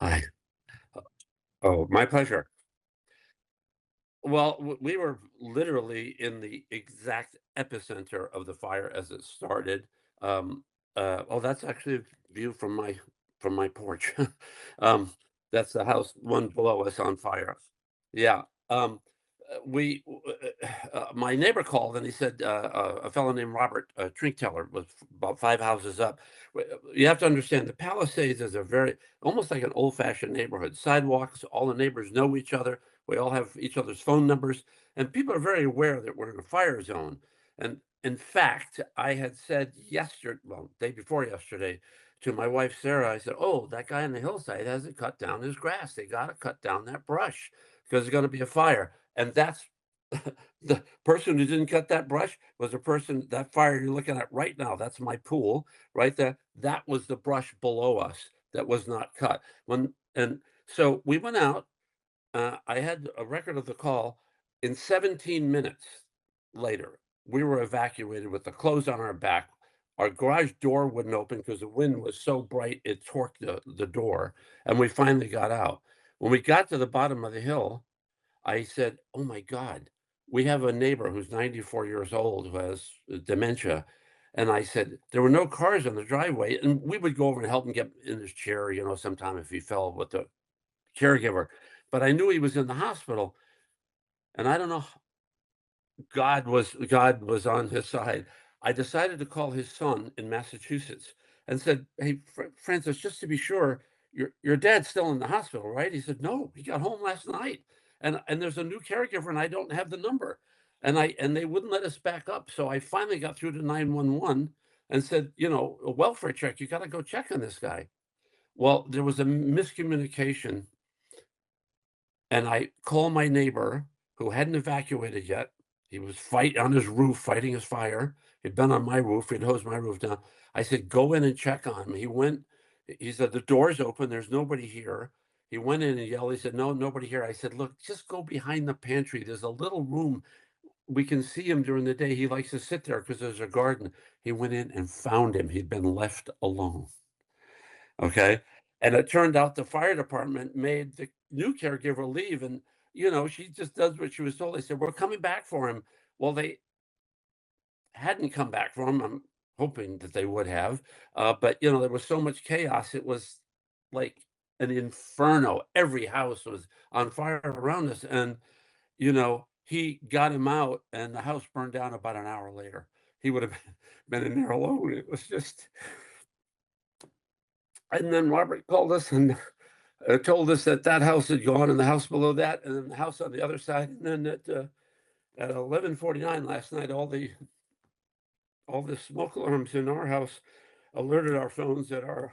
Hi. Oh, my pleasure. Well, we were literally in the exact epicenter of the fire as it started. Um, oh, that's actually a view from my porch. um, that's the house one below us on fire. Yeah. My neighbor called and he said a fellow named Robert Trinkteller was about 5 houses up. You have to understand the Palisades is a very almost like an old-fashioned neighborhood. Sidewalks, all the neighbors know each other. We all have each other's phone numbers, and people are very aware that we're in a fire zone. And in fact, I had said yesterday, well, day before yesterday, to my wife Sarah, I said, "Oh, that guy on the hillside hasn't cut down his grass. They got to cut down that brush because there's going to be a fire." And that's the person who didn't cut that brush was the person that fire you're looking at right now. That's my pool right there. That was the brush below us that was not cut. So we went out. I had a record of the call. In 17 minutes later, we were evacuated with the clothes on our back. Our garage door wouldn't open because the wind was so bright it torqued the door, and we finally got out. When we got to the bottom of the hill, I said, "Oh my God, we have a neighbor who's 94 years old who has dementia." And I said, there were no cars on the driveway. And we would go over and help him get in his chair, sometime if he fell with the caregiver. But I knew he was in the hospital. And I don't know, God was on his side. I decided to call his son in Massachusetts and said, "Hey, Francis, just to be sure, your dad's still in the hospital, right?" He said, "No, he got home last night, and there's a new caregiver, and I don't have the number." And they wouldn't let us back up, so I finally got through to 911 and said, "A welfare check. You got to go check on this guy." Well, there was a miscommunication, and I call my neighbor who hadn't evacuated yet. He was on his roof fighting his fire. He'd been on my roof. He'd hosed my roof down. I said, "Go in and check on him." He went. He said, "The door's open. There's nobody here." He went in and yelled. He said, "No, nobody here." I said, "Look, just go behind the pantry. There's a little room. We can see him during the day. He likes to sit there because there's a garden." He went in and found him. He'd been left alone. Okay. And it turned out the fire department made the new caregiver leave. And, she just does what she was told. They said, "We're coming back for him." Well, they hadn't come back for him. I'm hoping that they would have. But, there was so much chaos. It was like an inferno. Every house was on fire around us. And, he got him out and the house burned down about an hour later. He would have been in there alone. It was just, and then Robert called us and told us that that house had gone and the house below that and then the house on the other side. And then at 11:49 last night, all the smoke alarms in our house alerted our phones that our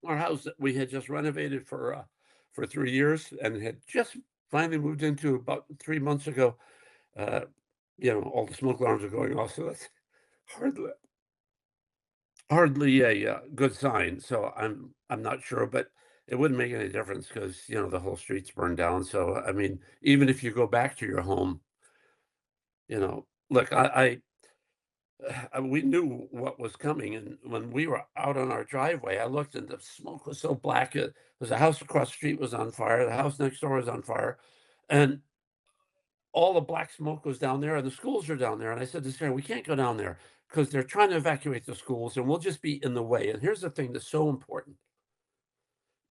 house that we had just renovated for 3 years and had just finally moved into about 3 months ago. Uh, all the smoke alarms are going off, so that's hardly hardly a good sign. So I'm not sure, but it wouldn't make any difference because the whole street's burned down. So I mean, even if you go back to your home, look, we knew what was coming, and when we were out on our driveway, I looked and the smoke was so black. It was a house across the street was on fire. The house next door was on fire, and all the black smoke was down there, and the schools are down there. And I said to Sarah, "We can't go down there because they're trying to evacuate the schools, and we'll just be in the way." And here's the thing that's so important: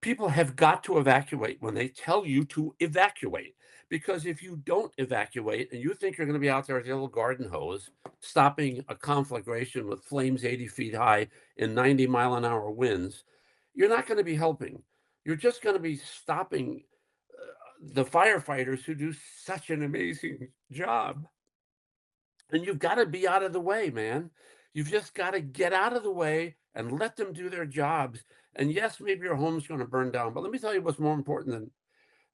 people have got to evacuate when they tell you to evacuate. Because if you don't evacuate and you think you're going to be out there with your little garden hose, stopping a conflagration with flames 80 feet high in 90-mile-an-hour winds, you're not going to be helping. You're just going to be stopping the firefighters who do such an amazing job. And you've got to be out of the way, man. You've just got to get out of the way and let them do their jobs. And yes, maybe your home's going to burn down, but let me tell you what's more important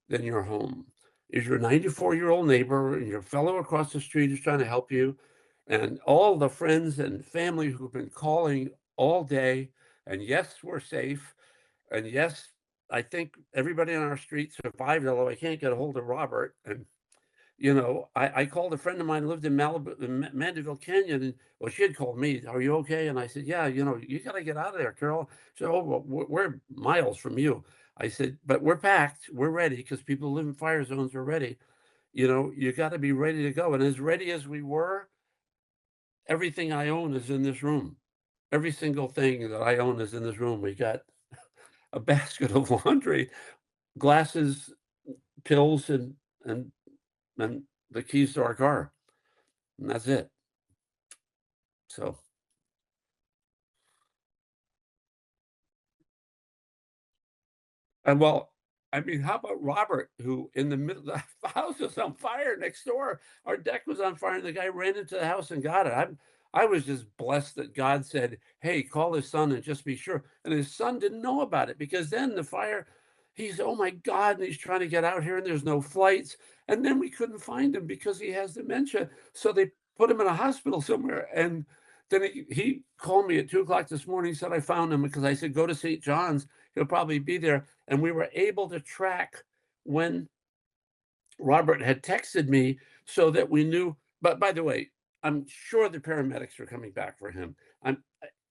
than your home is your 94-year-old neighbor and your fellow across the street who's trying to help you, and all the friends and family who've been calling all day. And yes, we're safe. And yes, I think everybody on our street survived, although I can't get a hold of Robert. And I called a friend of mine who lived in Malibu, in Mandeville Canyon, and well, she had called me, "Are you okay?" And I said, "Yeah, you got to get out of there, Carol." She said, "Oh, well, we're miles from you." I said, "But we're packed, we're ready because people who live in fire zones are ready. You got to be ready to go." And as ready as we were, everything I own is in this room. Every single thing that I own is in this room. We got a basket of laundry, glasses, pills, and the keys to our car, and that's it. So, and well, I mean, how about Robert, who in the middle the house was on fire next door. Our deck was on fire, and the guy ran into the house and got it. I was just blessed that God said, "Hey, call his son and just be sure." And his son didn't know about it because then the fire, he's, "Oh my God," and he's trying to get out here, and there's no flights. And then we couldn't find him because he has dementia. So they put him in a hospital somewhere. And then he called me at 2 o'clock this morning. He said, "I found him," because I said, "Go to St. John's. He'll probably be there." And we were able to track when Robert had texted me so that we knew. But by the way, I'm sure the paramedics are coming back for him.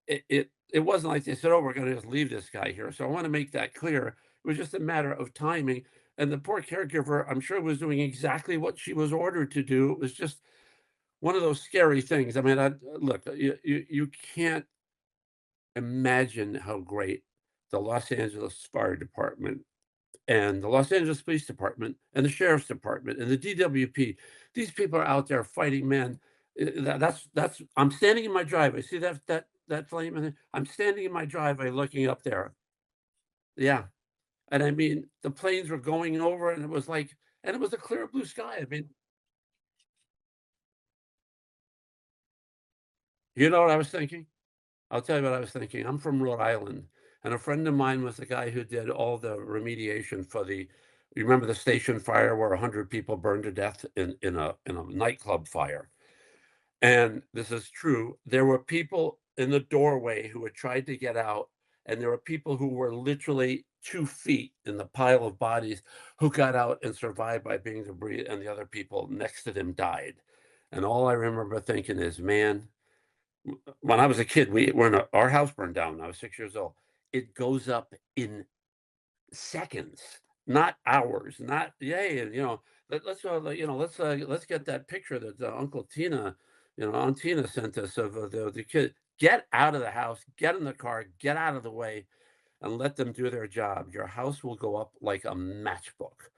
It wasn't like they said, "Oh, we're going to just leave this guy here." So I want to make that clear. It was just a matter of timing. And the poor caregiver, I'm sure, was doing exactly what she was ordered to do. It was just one of those scary things. I mean, look, you can't imagine how great the Los Angeles Fire Department and the Los Angeles Police Department and the Sheriff's Department and the DWP. These people are out there fighting men. That's I'm standing in my driveway. See that flame in it? I'm standing in my driveway looking up there. Yeah. And I mean, the planes were going over and it was like, and it was a clear blue sky. I mean, you know what I was thinking? I'll tell you what I was thinking. I'm from Rhode Island, and a friend of mine was the guy who did all the remediation for the. You remember the station fire where 100 people burned to death in a nightclub fire? And this is true. There were people in the doorway who had tried to get out, and there were people who were literally 2 feet in the pile of bodies who got out and survived by being debris, and the other people next to them died. And all I remember thinking is, man, when I was a kid, our house burned down when I was 6 years old. It goes up in seconds, not hours, not yay. And let's get that picture that Uncle Tina, Aunt Tina sent us of the kid. Get out of the house, get in the car, get out of the way, and let them do their job. Your house will go up like a matchbook.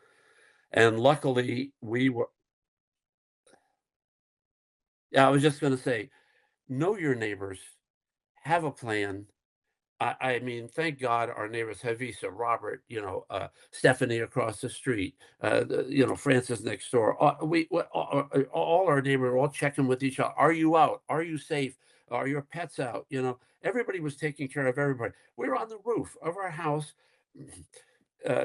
And luckily, we were. Yeah, I was just going to say, know your neighbors, have a plan. I mean, thank God our neighbors have Visa, Robert, Stephanie across the street, Francis next door. All our neighbors are all checking with each other. Are you out? Are you safe? Are your pets out? Everybody was taking care of everybody. We were on the roof of our house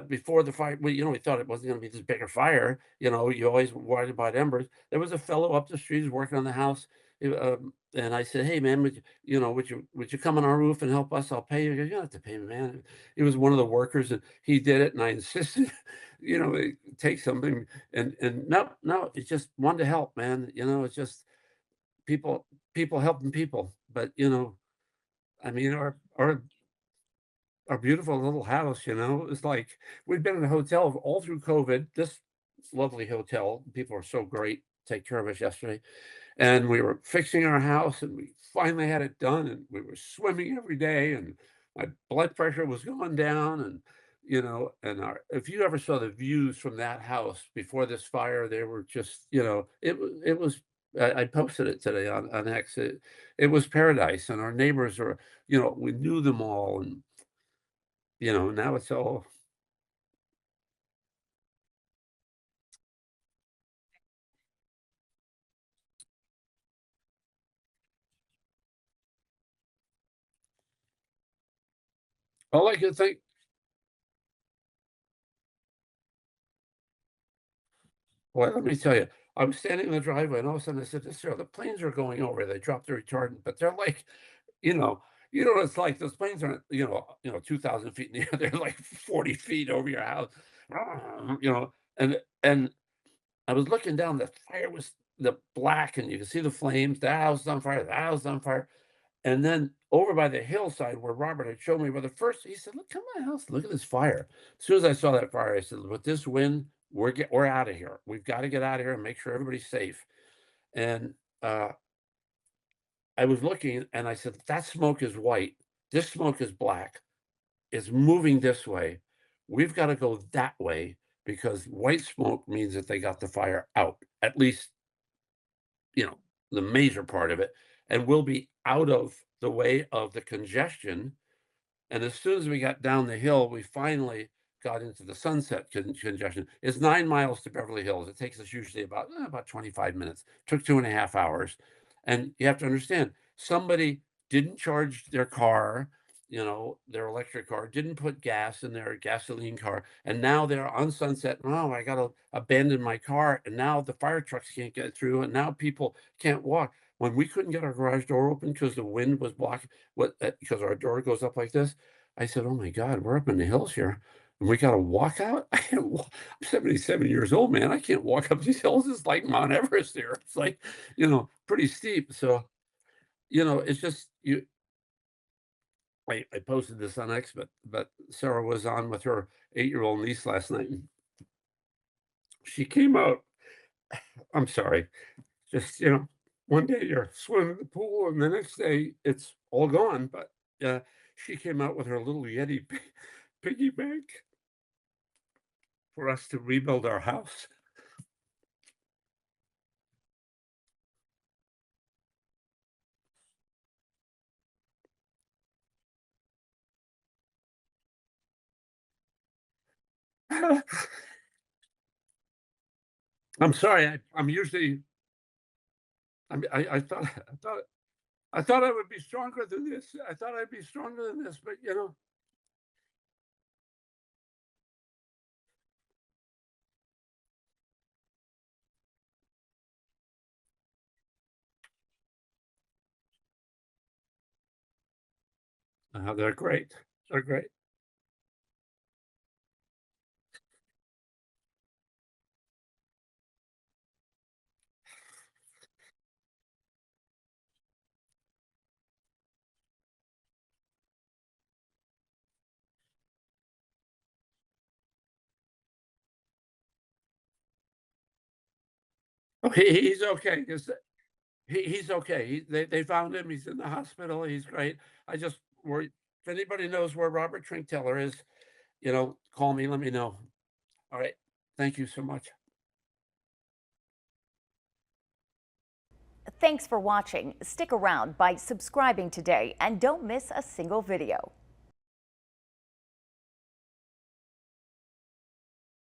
before the fire. We thought it wasn't going to be this bigger fire. You always worried about embers. There was a fellow up the street who's working on the house. And I said, "Hey, man, would you come on our roof and help us? I'll pay you." He goes, "You don't have to pay me, man." He was one of the workers, and he did it, and I insisted, take something. And no, no, it's just wanted to help, man. It's just people, people helping people. But I mean, our beautiful little house, it's like we've been in a hotel all through COVID. This lovely hotel, people are so great. Take care of us yesterday, and we were fixing our house, and we finally had it done, and we were swimming every day, and my blood pressure was going down, and our if you ever saw the views from that house before this fire, they were just, it was. I posted it today on X. It was paradise, and our neighbors are, we knew them all, and now it's all I could think. Well, let me tell you, I was standing in the driveway, and all of a sudden I said, "Sir, the planes are going over." They dropped the retardant, but they're like, you know, it's like those planes aren't, 2,000 feet in the air. They're like 40 feet over your house, you know, and I was looking down, the fire was the black, and you could see the flames, the house is on fire, the house is on fire. And then over by the hillside where Robert had showed me where the first he said, "Look, come my house, look at this fire." As soon as I saw that fire, I said, "With this wind, we're out of here. We've got to get out of here and make sure everybody's safe." And I was looking and I said, "That smoke is white. This smoke is black. It's moving this way. We've got to go that way because white smoke means that they got the fire out, at least, you know, the major part of it, and we'll be out of the way of the congestion." And as soon as we got down the hill, we finally got into the Sunset congestion. It's 9 miles to Beverly Hills. It takes us usually about 25 minutes. Took 2.5 hours. And you have to understand, somebody didn't charge their car, their electric car, didn't put gas in their gasoline car, and now they're on Sunset. "Oh, I gotta abandon my car," and now the fire trucks can't get through, and now people can't walk. When we couldn't get our garage door open because the wind was blocking because our door goes up like this, I said, "Oh my god, we're up in the hills here, and we gotta walk out?" I can't wa I'm 77 years old, man, I can't walk up these hills, it's like Mount Everest here. It's like, pretty steep, so, it's just I posted this on X, but Sarah was on with her 8-year-old niece last night, and she came out. I'm sorry, just, one day you're swimming in the pool, and the next day it's all gone, but, she came out with her little Yeti piggy bank for us to rebuild our house. I'm sorry, I'm usually I thought I thought I would be stronger than this. I thought I'd be stronger than this, but, they're great. They're great. Oh, he's okay. He's okay. They found him. He's in the hospital. He's great. I just worry if anybody knows where Robert Trinkteller is, call me, let me know. All right. Thank you so much. Thanks for watching. Stick around by subscribing today and don't miss a single video.